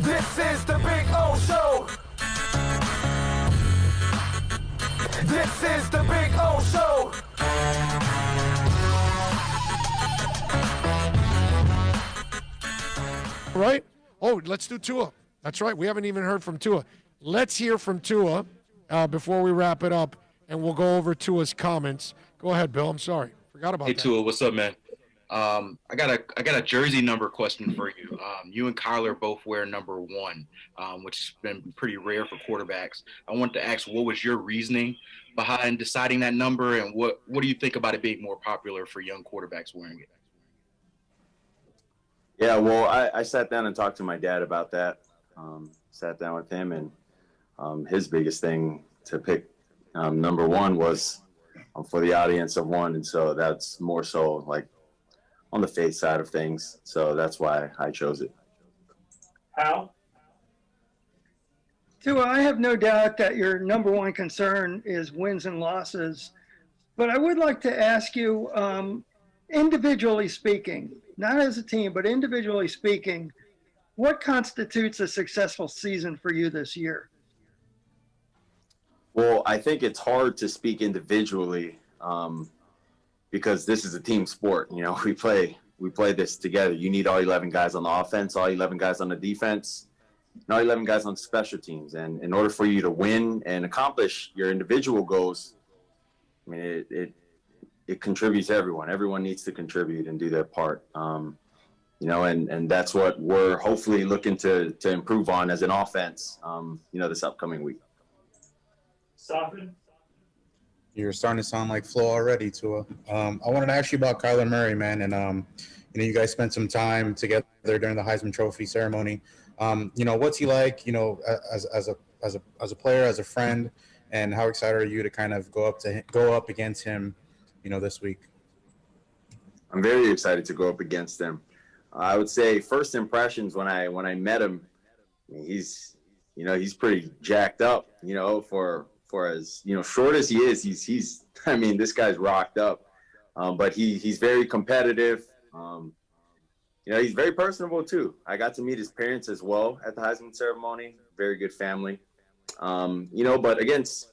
This is the Big O Show. This is the Big O Show. Right? Oh, let's do Tua. That's right. We haven't even heard from Tua. Let's hear from Tua before we wrap it up, and we'll go over Tua's comments. Go ahead, Bill. I'm sorry. Forgot about that. Hey, Tua, what's up, man? I got a jersey number question for you. You and Kyler both wear number 1, which has been pretty rare for quarterbacks. I wanted to ask, what was your reasoning behind deciding that number, and what do you think about it being more popular for young quarterbacks wearing it? Yeah, well, I sat down and talked to my dad about that. Sat down with him, and his biggest thing to pick number 1 was for the audience of 1, and so that's more so like on the faith side of things. So that's why I chose it. How? Tua, I have no doubt that your number one concern is wins and losses, but I would like to ask you, individually speaking, not as a team, but individually speaking, what constitutes a successful season for you this year? Well, I think it's hard to speak individually because this is a team sport. You know, we play this together. You need all 11 guys on the offense, all 11 guys on the defense, and all 11 guys on special teams. And in order for you to win and accomplish your individual goals, I mean, it contributes to everyone. Everyone needs to contribute and do their part. You know, and that's what we're hopefully looking to improve on as an offense, you know, this upcoming week. Soften? You're starting to sound like Flo already, Tua. I wanted to ask you about Kyler Murray, man, and you know, you guys spent some time together during the Heisman Trophy ceremony. You know, what's he like? You know, as a player, as a friend, and how excited are you to kind of go up against him, you know, this week? I'm very excited to go up against him. I would say first impressions when I met him, he's pretty jacked up, you know, for as, you know, short as he is, he's I mean, this guy's rocked up. But he's very competitive. You know, he's very personable too. I got to meet his parents as well at the Heisman ceremony. Very good family. You know, but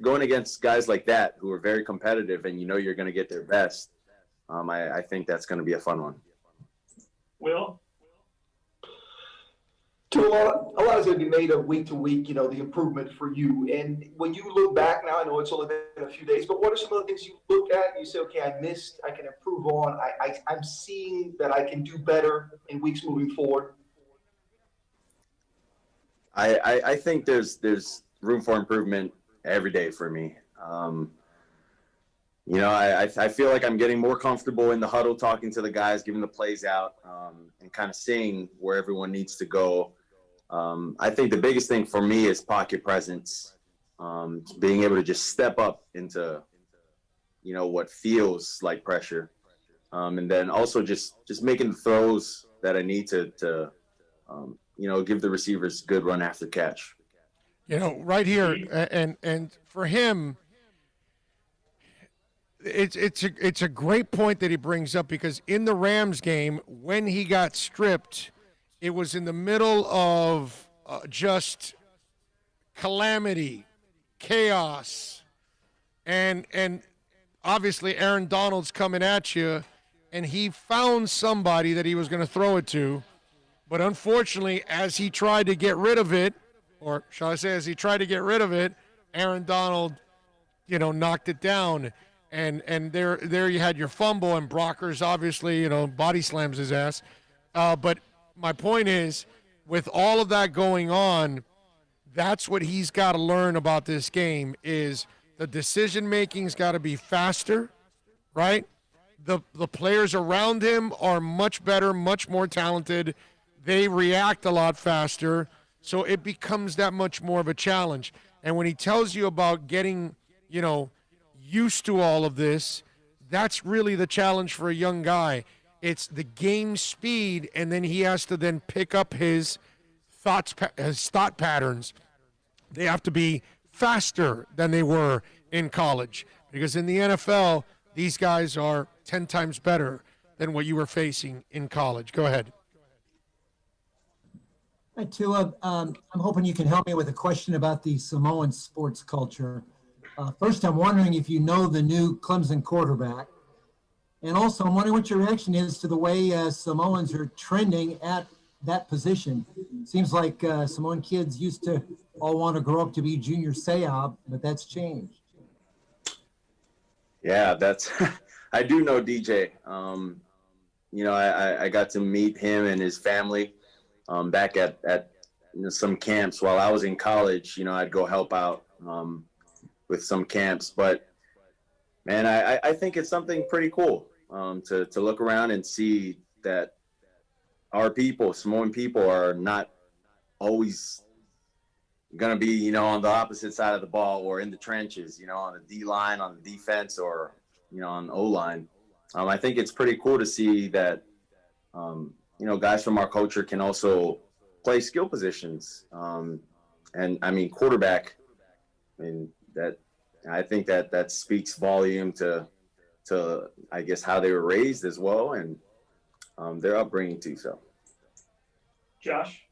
going against guys like that who are very competitive and you know you're going to get their best, I think that's going to be a fun one. Will? A lot is going to be made of week to week, you know, the improvement for you. And when you look back now, I know it's only been a few days, but what are some of the things you look at and you say, okay, I missed, I can improve on, I'm seeing that I can do better in weeks moving forward? I think there's room for improvement every day for me. You know, I feel like I'm getting more comfortable in the huddle, talking to the guys, giving the plays out, and kind of seeing where everyone needs to go. I think the biggest thing for me is pocket presence, being able to just step up into, you know, what feels like pressure. And then also just making the throws that I need to you know, give the receivers good run after catch. You know, right here, and for him, it's a great point that he brings up, because in the Rams game, when he got stripped, it was in the middle of just calamity, chaos, and obviously Aaron Donald's coming at you, and he found somebody that he was going to throw it to, but unfortunately, as he tried to get rid of it, or shall I say, as he tried to get rid of it, Aaron Donald, you know, knocked it down. And there you had your fumble, and Brockers obviously, you know, body slams his ass. But my point is, with all of that going on, that's what he's got to learn about this game, is the decision-making's got to be faster, right? The players around him are much better, much more talented. They react a lot faster, so it becomes that much more of a challenge. And when he tells you about getting, you know, used to all of this, that's really the challenge for a young guy. It's the game speed, and then he has to then pick up his thought patterns. They have to be faster than they were in college, because in the NFL, these guys are 10 times better than what you were facing in college. Go ahead. Hi, Tua. I'm hoping you can help me with a question about the Samoan sports culture. First, I'm wondering if you know the new Clemson quarterback. And also, I'm wondering what your reaction is to the way Samoans are trending at that position. Seems like Samoan kids used to all want to grow up to be junior Seab, but that's changed. Yeah, that's I do know DJ. I got to meet him and his family back at some camps while I was in college. I'd go help out with some camps, but man, I think it's something pretty cool to look around and see that our people, Samoan people, are not always going to be, on the opposite side of the ball or in the trenches, on the D line, on the defense, or, on O line. I think it's pretty cool to see that, guys from our culture can also play skill positions. And I mean, quarterback, I think that speaks volume to I guess how they were raised as well, and their upbringing too. So, Josh.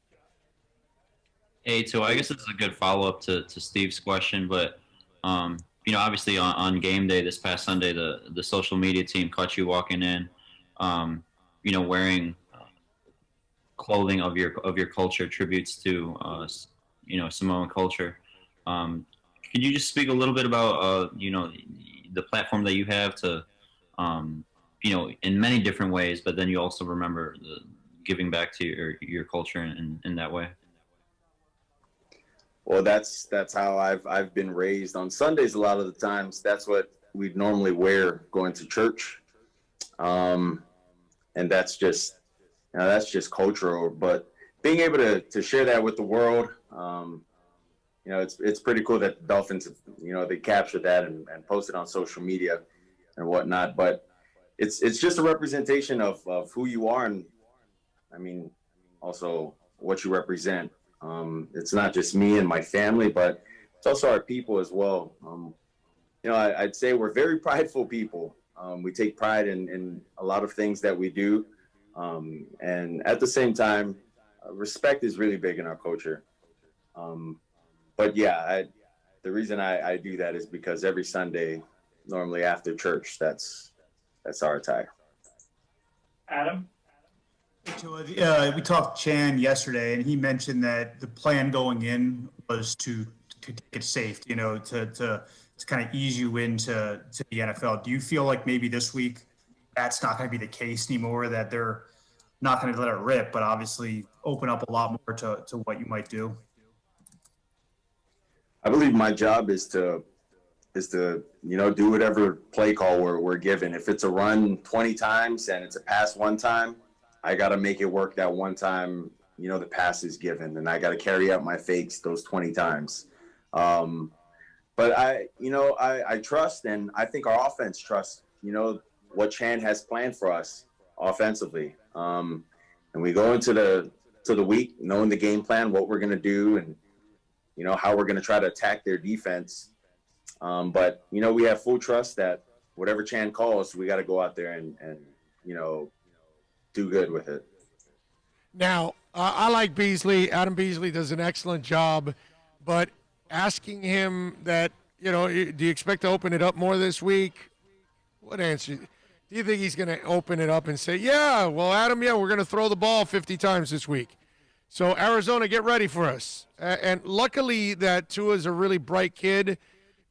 Hey, so I guess this is a good follow-up to Steve's question, but obviously on game day this past Sunday, the social media team caught you walking in, wearing clothing of your culture, tributes to Samoan culture. Could you just speak a little bit about the platform that you have to in many different ways, but then you also remember giving back to your culture in that way? Well, that's how I've been raised. On Sundays, a lot of the times, that's what we'd normally wear going to church, and that's just cultural. But being able to share that with the world, it's pretty cool that the Dolphins, they captured that and posted on social media and whatnot. But it's just a representation of who you are, and I mean, also what you represent. It's not just me and my family, but it's also our people as well. I'd say we're very prideful people. We take pride in a lot of things that we do. And at the same time, respect is really big in our culture. But yeah, the reason I do that is because every Sunday, normally after church, that's our attire. Adam? We talked to Chan yesterday, and he mentioned that the plan going in was to take it safe, to kind of ease you into the NFL. Do you feel like maybe this week that's not going to be the case anymore, that they're not going to let it rip, but obviously open up a lot more to what you might do? I believe my job is to do whatever play call we're given. If it's a run 20 times and it's a pass one time, I got to make it work that one time, the pass is given, and I got to carry out my fakes those 20 times. But I trust, and I think our offense trusts, what Chan has planned for us offensively. And we go into the week knowing the game plan, what we're going to do, and, how we're going to try to attack their defense. But, we have full trust that whatever Chan calls, we got to go out there and do good with it. Now, I like Beasley. Adam Beasley does an excellent job, but asking him that, do you expect to open it up more this week? What answer? Do you think he's going to open it up and say, yeah, well, Adam, we're going to throw the ball 50 times this week. So Arizona, get ready for us. And luckily that Tua's a really bright kid,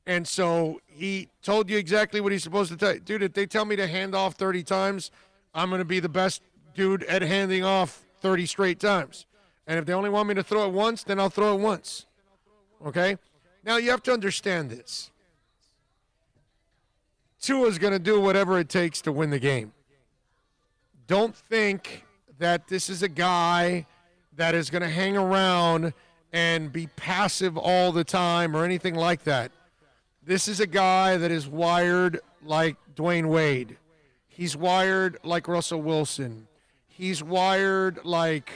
and so he told you exactly what he's supposed to tell you. Dude, if they tell me to hand off 30 times, I'm going to be the best dude at handing off 30 straight times. And if they only want me to throw it once, then I'll throw it once. Okay? Now, you have to understand this. Tua's going to do whatever it takes to win the game. Don't think that this is a guy that is going to hang around and be passive all the time or anything like that. This is a guy that is wired like Dwayne Wade. He's wired like Russell Wilson. He's wired like,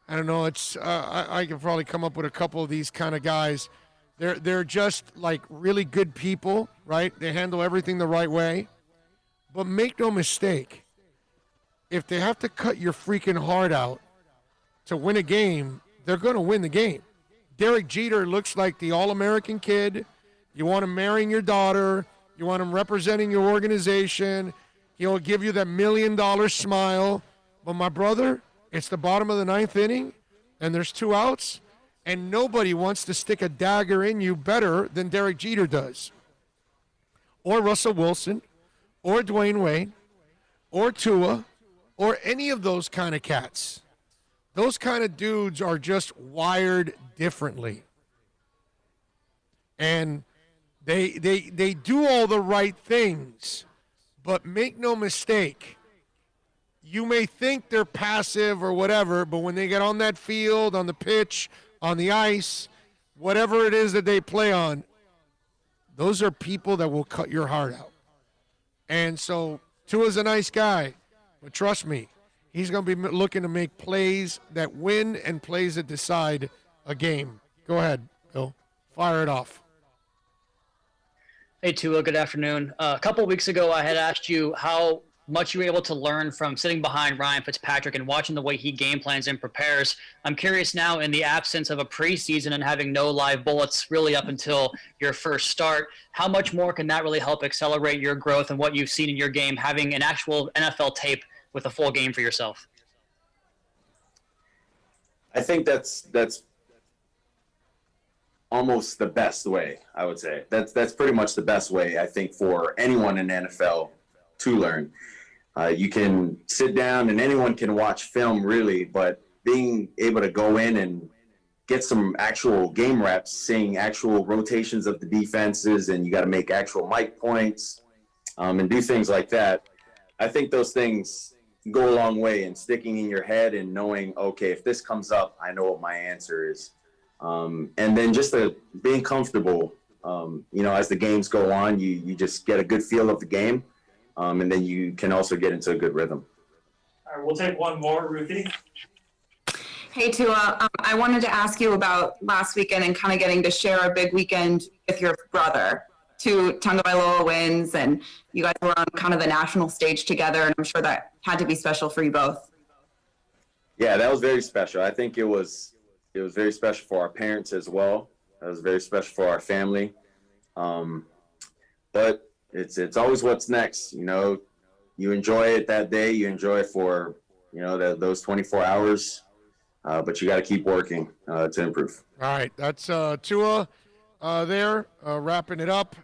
I don't know, I can probably come up with a couple of these kind of guys. They're just like really good people, right? They handle everything the right way. But make no mistake, if they have to cut your freaking heart out to win a game, they're going to win the game. Derek Jeter looks like the all-American kid. You want him marrying your daughter. You want him representing your organization. He'll give you that $1 million smile. But my brother, it's the bottom of the ninth inning, and there's 2 outs, and nobody wants to stick a dagger in you better than Derek Jeter does. Or Russell Wilson, or Dwayne Wade, or Tua, or any of those kind of cats. Those kind of dudes are just wired differently. And they do all the right things, but make no mistake, you may think they're passive or whatever, but when they get on that field, on the pitch, on the ice, whatever it is that they play on, those are people that will cut your heart out. And so Tua's a nice guy, but trust me, he's going to be looking to make plays that win and plays that decide a game. Go ahead, Bill. Fire it off. Hey, Tua, good afternoon. A couple weeks ago, I had asked you how much you were able to learn from sitting behind Ryan Fitzpatrick and watching the way he game plans and prepares. I'm curious now, in the absence of a preseason and having no live bullets really up until your first start, how much more can that really help accelerate your growth and what you've seen in your game, having an actual NFL tape with a full game for yourself? I think that's almost the best way, I would say. That's pretty much the best way, I think, for anyone in the NFL to learn. You can sit down and anyone can watch film, really, but being able to go in and get some actual game reps, seeing actual rotations of the defenses, and you got to make actual mic points and do things like that. I think those things go a long way in sticking in your head and knowing, okay, if this comes up, I know what my answer is. And then just being comfortable, as the games go on, you just get a good feel of the game. And then you can also get into a good rhythm. All right, we'll take one more, Ruthie. Hey, Tua, I wanted to ask you about last weekend and kind of getting to share a big weekend with your brother. 2 Tagovailoa wins, and you guys were on kind of the national stage together, and I'm sure that had to be special for you both. Yeah, that was very special. I think it was very special for our parents as well. It was very special for our family. But it's always what's next. You enjoy it that day. You enjoy it for, those 24 hours. But you got to keep working to improve. All right. That's Tua there wrapping it up.